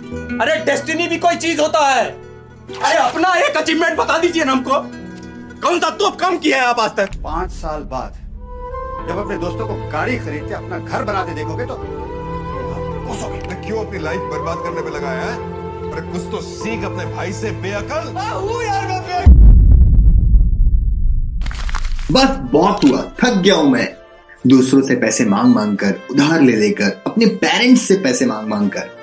अरे डेस्टिनी भी कोई चीज होता है। अरे अपना एक अचीवमेंट बता दीजिए ना हमको, कौन सा तोप कम किया है आप आज तक? 5 साल बाद जब अपने दोस्तों को गाड़ी खरीद के अपना घर बनाते देखोगे तो मैं क्यों अपनी लाइफ बर्बाद करने पे लगाया है? अरे कुछ तो सीख अपने भाई से, बेअकल। बस बहुत हुआ, थक गया हूं मैं दूसरों से पैसे मांग मांग कर, उधार ले लेकर, अपने पेरेंट्स से पैसे मांग मांग कर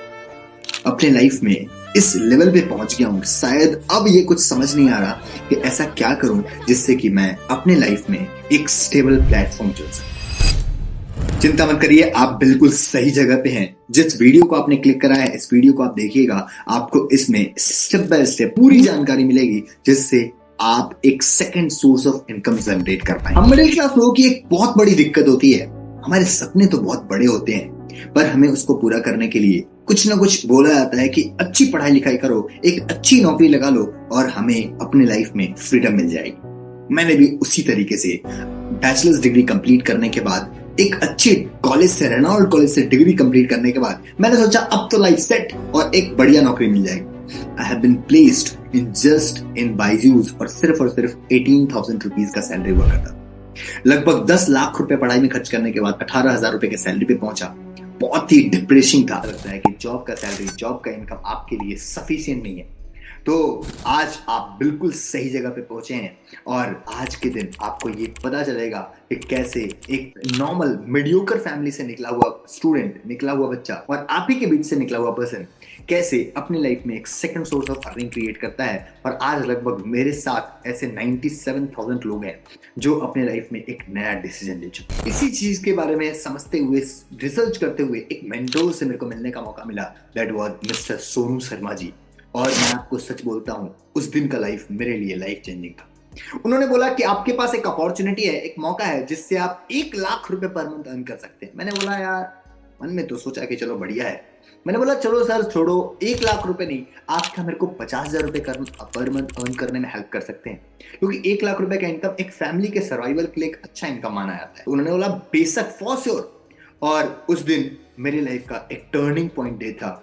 अपने लाइफ में इस लेवल पे पहुंच गया हूं। शायद अब ये कुछ समझ नहीं आ रहा कि ऐसा क्या करूं जिससे कि मैं अपने लाइफ में एक स्टेबल प्लेटफॉर्म चुन सकूं। चिंता मत करिए, आप बिल्कुल सही जगह पे हैं। जिस वीडियो को आपने क्लिक करा है, इस वीडियो को आप देखिएगा, आपको इसमें स्टेप बाय स्टेप पूरी जानकारी मिलेगी जिससे आप एक second source of income generate कर पाए। हम मिडिल क्लास लोगों की एक बहुत बड़ी दिक्कत होती है, हमारे सपने तो बहुत बड़े होते हैं पर हमें उसको पूरा करने के लिए कुछ ना कुछ बोला जाता है कि अच्छी पढ़ाई लिखाई करो, एक अच्छी नौकरी लगा लो और हमें अपने लाइफ में फ्रीडम मिल जाएगी। मैंने भी उसी तरीके से बैचलर्स डिग्री कंप्लीट करने के बाद एक अच्छे कॉलेज से, रेनॉल्ड कॉलेज से डिग्री कंप्लीट करने के बाद मैंने सोचा अब तो लाइफ सेट और एक बढ़िया नौकरी मिल जाएगी। I have been placed in Byju's और सिर्फ 18,000 रुपीज का सैलरी हुआ करता। लगभग 10 लाख रुपए पढ़ाई में खर्च करने के बाद 18,000 रुपए के सैलरी पे पहुंचा। बहुत ही डिप्रेसिंग था। लगता है कि जॉब का सैलरी, जॉब का इनकम आपके लिए सफिशिएंट नहीं है। तो आज आप बिल्कुल सही जगह पे पहुंचे हैं और आज के दिन आपको ये पता चलेगा कि कैसे एक नॉर्मल मीडियोकर फैमिली से निकला हुआ स्टूडेंट, निकला हुआ बच्चा और आप ही के बीच से निकला हुआ पर्सन कैसे अपनी लाइफ में एक second source of earning create करता है। और आज लगभग मेरे साथ ऐसे 97,000 लोग हैं जो अपने लाइफ में एक नया डिसीजन ले चुके हैं। इसी चीज के बारे में समझते हुए, रिसर्च करते हुए एक मेंटोर से मेरे को मिलने का मौका मिला। That was mister Sonu Sharma ji. और मैं आपको सच बोलता हूं, उस दिन का लाइफ मेरे लिए लाइफ चेंजिंग था। उन्होंने बोला कि आपके पास एक अपॉर्चुनिटी है, एक मौका है जिससे आप 1 लाख रुपए पर मंथ अर्न कर सकते हैं। मैंने बोला यार, मन में तो सोचा कि चलो बढ़िया है। मैंने बोला चलो सर छोड़ो, 1 लाख रुपए नहीं, आप क्या मेरे को 50,000 रुपए पर मंथ अर्न करने में हेल्प कर सकते हैं? क्योंकि 1 लाख रुपए का इनकम एक फैमिली के सर्वाइवल के लिए एक अच्छा इनकम माना जाता है। उन्होंने बोला बेशक, फॉर श्योर। और उस दिन मेरी लाइफ का एक टर्निंग पॉइंट डे था।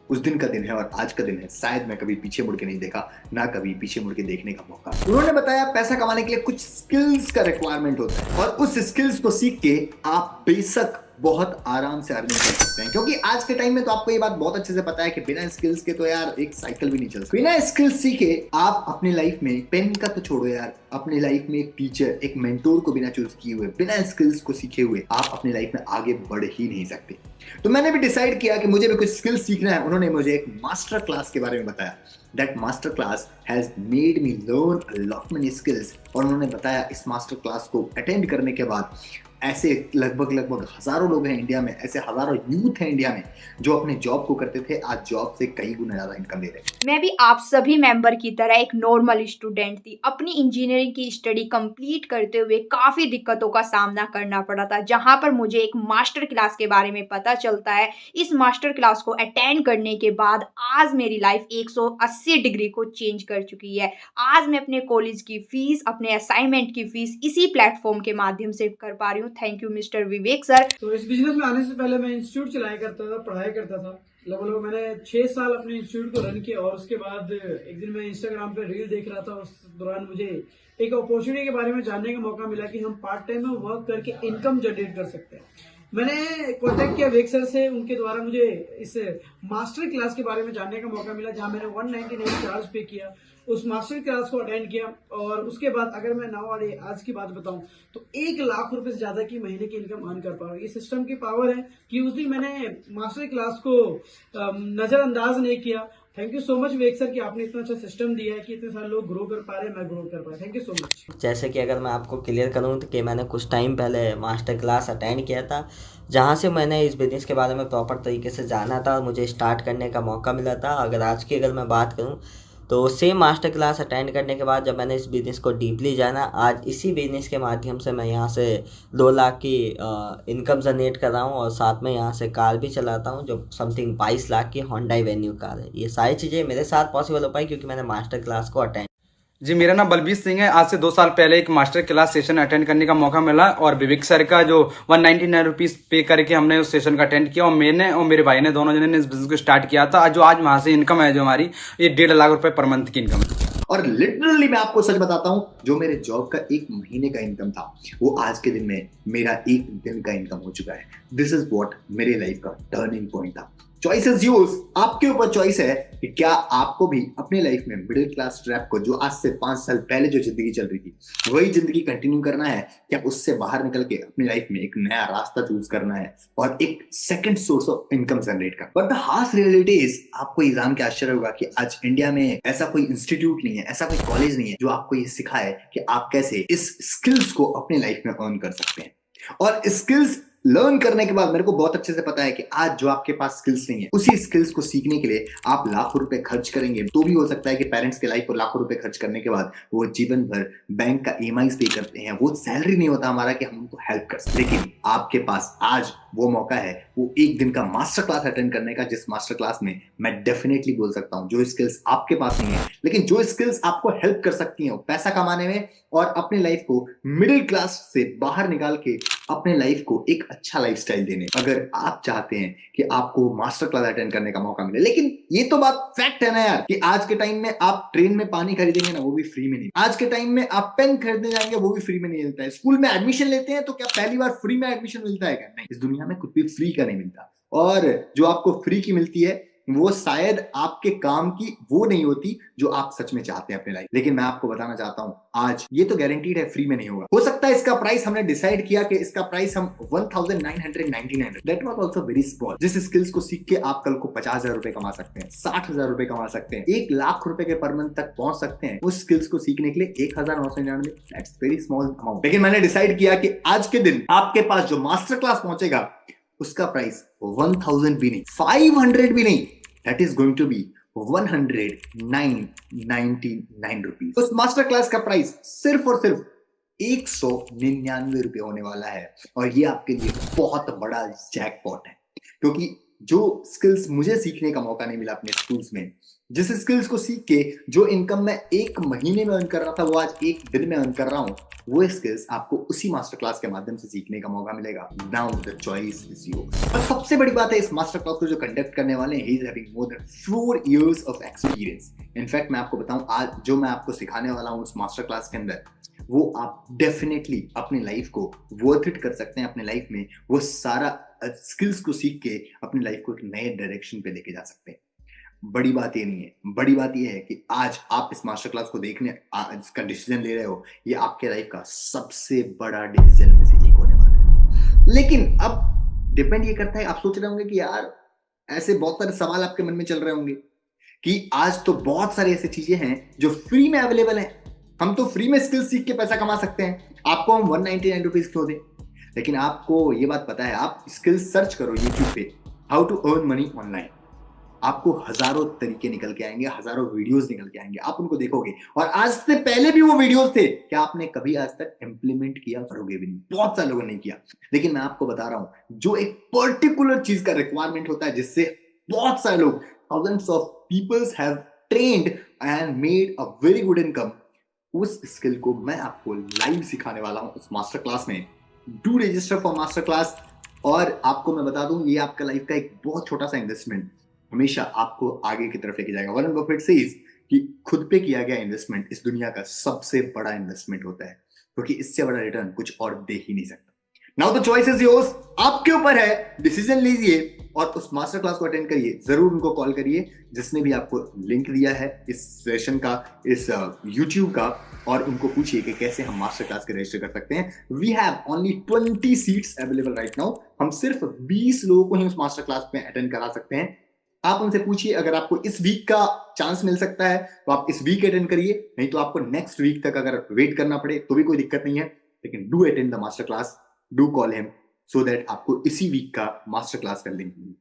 उस दिन का दिन है और आज का दिन है। शायद मैं कभी पीछे मुड़ के नहीं देखा, ना कभी पीछे मुड़ के देखने का मौका। उन्होंने बताया पैसा कमाने के लिए कुछ स्किल्स का रिक्वायरमेंट होता है और उस स्किल्स को सीख के आप बेशक बहुत आराम से अर्निंग कर सकते हैं। क्योंकि आज के टाइम में तो आपको ये बात बहुत अच्छे से पता है कि बिना स्किल्स के तो यार एक साइकिल भी नहीं चल सकती। बिना स्किल्स सीखे आप अपनी लाइफ में, पेन का तो छोड़ो यार, अपनी लाइफ में एक टीचर, एक मेंटोर को बिना चूज किए हुए, बिना स्किल्स को सीखे हुए आप अपनी लाइफ में आगे बढ़ ही नहीं सकते। तो मैंने भी डिसाइड किया कि मुझे भी कुछ स्किल्स सीखना है। उन्होंने मुझे एक मास्टर क्लास के बारे में बताया। That master class has made me learn a lot many skills. और उन्होंने बताया इस मास्टर क्लास को अटेंड करने के बाद ऐसे लगभग हजारों लोग हैं इंडिया में, ऐसे हजारों यूथ हैं इंडिया में जो अपने जॉब को करते थे, आज जॉब से कई गुना ज्यादा इनकम ले रहे हैं। मैं भी आप सभी मेंबर की तरह एक नॉर्मल स्टूडेंट थी। अपनी इंजीनियरिंग की स्टडी कंप्लीट करते हुए काफ़ी दिक्कतों का सामना करना पड़ा था, जहां पर मुझे एक मास्टर क्लास के बारे में पता चलता है। इस मास्टर क्लास को अटेंड करने के बाद आज मेरी लाइफ 180 डिग्री को चेंज कर चुकी है। आज मैं अपने कॉलेज की फीस, अपने असाइनमेंट की फीस इसी प्लेटफॉर्म के माध्यम से कर पा रही हूँ। Thank you mister Vivek sir. तो इस बिजनेस में आने से पहले मैं इंस्टीट्यूट चलाया करता था, पढ़ाई करता था। लगभग मैंने 6 साल अपने इंस्टीट्यूट को रन किया और उसके बाद एक दिन मैं इंस्टाग्राम पे रील देख रहा था। उस दौरान मुझे एक अपॉर्चुनिटी के बारे में जानने का मौका मिला कि हम पार्ट टाइम में वर्क करके इनकम जनरेट कर सकते हैं। मैंने कॉन्टेक्ट किया विवेक सर से, उनके द्वारा मुझे इस मास्टर क्लास के बारे में जानने का मौका मिला, जहां मैंने 199 चार्ज पे किया, उस मास्टर क्लास को अटेंड किया। और उसके बाद अगर मैं आज की बात बताऊं तो 1 लाख रुपए से ज्यादा की महीने की इनकम अर्न कर पा रहा हूँ। ये सिस्टम की पावर है कि उस दिन मैंने मास्टर क्लास को नजरअंदाज नहीं किया। Thank you so much Vivek sir कि आपने इतना अच्छा सिस्टम दिया है कि इतने सारे लोग ग्रो कर पा रहे हैं, मैं ग्रो कर पा रहा हूं। Thank you so much. जैसे कि अगर मैं आपको क्लियर करूं तो कि मैंने कुछ टाइम पहले मास्टर क्लास अटेंड किया था, जहां से मैंने इस बिज़नेस के बारे में प्रॉपर तरीके से जाना था और मुझे स्टार्ट करने का मौका मिला था। अगर मैं बात करूं तो सेम मास्टर क्लास अटेंड करने के बाद जब मैंने इस बिज़नेस को डीपली जाना, आज इसी बिज़नेस के माध्यम से मैं यहाँ से 2 लाख की इनकम जनरेट कर रहा हूँ और साथ में यहाँ से कार भी चलाता हूँ जो समथिंग 22 लाख की होंडा वेन्यू कार है। ये सारी चीज़ें मेरे साथ पॉसिबल हो पाई क्योंकि मैंने मास्टर क्लास को अटेंड। जी मेरा नाम बलबीर सिंह है। आज से 2 साल पहले एक मास्टर क्लास सेशन अटेंड करने का मौका मिला और विवेक सर का जो 199 रुपीज पे करके हमने उस सेशन का अटेंड किया और मैंने और मेरे भाई ने दोनों जने ने इस बिजनेस को स्टार्ट किया था। जो आज वहां से इनकम है जो हमारी, ये 1.5 लाख रुपए पर मंथ की इनकम है। और लिटरली मैं आपको सच बताता हूं, जो मेरे जॉब का 1 महीने का इनकम था वो आज के दिन में मेरा 1 दिन का इनकम हो चुका है। दिस इज व्हाट मेरे लाइफ का टर्निंग पॉइंट था। चॉइस इज योर्स, आपके ऊपर चॉइस है कि क्या आपको भी अपने लाइफ में मिडिल क्लास ट्रैप को, जो आज से 5 साल पहले जो जिंदगी चल रही थी वही जिंदगी कंटिन्यू करना है, क्या उससे बाहर निकल के अपनी लाइफ में एक नया रास्ता चूज करना है और एक second source of income generate करना। But the harsh reality is, आपको ये जान के आश्चर्य होगा कि आज इंडिया में ऐसा कोई इंस्टीट्यूट नहीं है, ऐसा कोई कॉलेज नहीं है जो आपको ये सिखाए कि आप कैसे इस स्किल्स को अपनी लाइफ में अर्न कर सकते हैं। और स्किल्स लर्न करने के बाद मेरे को बहुत अच्छे से पता है कि आज जो आपके पास स्किल्स नहीं है, उसी स्किल्स को सीखने के लिए आप लाखों रुपए खर्च करेंगे तो भी हो सकता है कि पेरेंट्स के लाइफ पर लाखों रुपए खर्च करने के बाद वो जीवन भर बैंक का EMI पे करते हैं, वो सैलरी नहीं होता हमारा कि हम उनको हेल्प कर सकें। लेकिन आपके पास आज वो मौका है वो 1 दिन का मास्टर क्लास अटेंड करने का, जिस मास्टर क्लास में मैं डेफिनेटली बोल सकता हूं जो स्किल्स आपके पास नहीं है लेकिन जो स्किल्स आपको हेल्प कर सकती हैं पैसा कमाने में और अपने लाइफ को मिडिल क्लास से बाहर निकाल के अपने लाइफ को एक अच्छा लाइफस्टाइल देने। अगर आप चाहते हैं कि आपको मास्टर क्लास अटेंड करने का मौका मिले, लेकिन ये तो बात फैक्ट है ना यार कि आज के टाइम में आप ट्रेन में पानी खरीदेंगे ना वो भी फ्री में नहीं, आज के टाइम में आप पेन खरीदने जाएंगे वो भी फ्री में नहीं मिलता है, स्कूल में एडमिशन लेते हैं तो क्या पहली बार फ्री में एडमिशन मिलता है क्या? नहीं, इस दुनिया में कुछ भी फ्री का नहीं मिलता और जो आपको फ्री की मिलती है वो शायद आपके काम की वो नहीं होती जो आप सच में चाहते हैं अपने लाइफ। लेकिन मैं आपको बताना चाहता हूं आज ये तो गारंटीड है फ्री में नहीं होगा। हो सकता है इसका प्राइस हमने डिसाइड किया कि इसका प्राइस हम 1999, that was also very small. जिस स्किल्स को सीख के आप कल को 50,000 रुपए कमा सकते हैं, 60,000 रुपए कमा सकते हैं, 1 लाख रुपए के पर मंथ तक पहुंच सकते हैं, उस स्किल्स को सीखने के लिए 1999, दैट्स वेरी स्मॉल अमाउंट। लेकिन मैंने डिसाइड किया कि आज के दिन आपके पास जो मास्टर क्लास पहुंचेगा उसका प्राइस 1000 भी नहीं, 500 भी नहीं, that is going to be 199 rupees. उस मास्टर क्लास का प्राइस सिर्फ और सिर्फ 199 रुपए होने वाला है और ये आपके लिए बहुत बड़ा जैकपॉट है क्योंकि जो स्किल्स मुझे सीखने का मौका नहीं मिला अपने स्कूल्स में, जिस स्किल्स को सीख के जो इनकम मैं 1 महीने में अर्न कर रहा था वो आज 1 दिन में अर्न कर रहा हूं, वो स्किल्स आपको उसी मास्टर क्लास के माध्यम से सीखने का मौका मिलेगा। Now the choice is yours. और सबसे बड़ी बात है इस मास्टर क्लास को जो कंडक्ट करने वाले हैं, he is having more than 4 years of experience. In fact मैं आपको बताऊं आज जो मैं आपको सिखाने वाला हूं उस मास्टर क्लास के अंदर, वो आप डेफिनेटली अपनी लाइफ को वर्थ इट कर सकते हैं। अपने लाइफ में वो सारा स्किल्स को सीख के अपनी लाइफ को एक नए डायरेक्शन पे लेके जा सकते हैं। बड़ी बात ये नहीं है, बड़ी बात ये है कि आज आप इस मास्टर क्लास को देखने इसका डिसीजन ले रहे हो, ये आपके लाइफ का सबसे बड़ा डिसीजन में से एक होने वाला है। लेकिन अब डिपेंड ये करता है, आप सोच रहे होंगे कि यार ऐसे बहुत सारे सवाल आपके मन में चल रहे होंगे कि आज तो बहुत सारी ऐसी चीजें हैं जो फ्री में अवेलेबल है, हम तो फ्री में स्किल्स सीख के पैसा कमा सकते हैं, आपको हम 199 रुपीज क्यों दें? लेकिन आपको ये बात पता है, आप स्किल्स सर्च करो यूट्यूब पे, how to earn money online, आपको हजारों तरीके निकल के आएंगे, हजारों वीडियोस निकल के आएंगे, आप उनको देखोगे और आज से पहले भी वो वीडियोस थे, क्या आपने कभी आज तक इंप्लीमेंट किया? करोगे भी नहीं, बहुत सारे लोगों ने किया। लेकिन मैं आपको बता रहा हूं जो एक पर्टिकुलर चीज का रिक्वायरमेंट होता है जिससे बहुत सारे लोग, thousands of peoples have trained and made a very good income, उस स्किल को मैं आपको लाइव सिखाने वाला हूं उस मास्टर क्लास में। Do register for master class. और आपको मैं बता दूं ये आपका लाइफ का एक बहुत छोटा सा इन्वेस्टमेंट हमेशा आपको आगे की तरफ लेके जाएगा। वॉरेन बफेट सेज कि खुद पे किया गया इन्वेस्टमेंट इस दुनिया का सबसे बड़ा इन्वेस्टमेंट होता है क्योंकि इससे बड़ा रिटर्न कुछ और दे ही नहीं सकता। Now the choice is yours, आपके ऊपर है, डिसीजन लीजिए और उस मास्टर क्लास को अटेंड करिए। जरूर उनको कॉल करिए जिसने भी आपको लिंक दिया है इस सेशन का, इस यूट्यूब का, और उनको पूछिए कि कैसे हम मास्टर क्लास के रजिस्टर कर सकते हैं। We have only 20 seats available right now. हम सिर्फ 20 लोगों को ही उस मास्टर क्लास में अटेंड करा सकते हैं। आप उनसे पूछिए, अगर आपको इस वीक का चांस मिल सकता है तो आप इस वीक अटेंड करिए, नहीं तो आपको नेक्स्ट वीक तक अगर वेट करना पड़े तो भी कोई दिक्कत नहीं है। लेकिन do attend the master class, do call him so that आपको इसी वीक का मास्टर क्लास का लिंक मिले।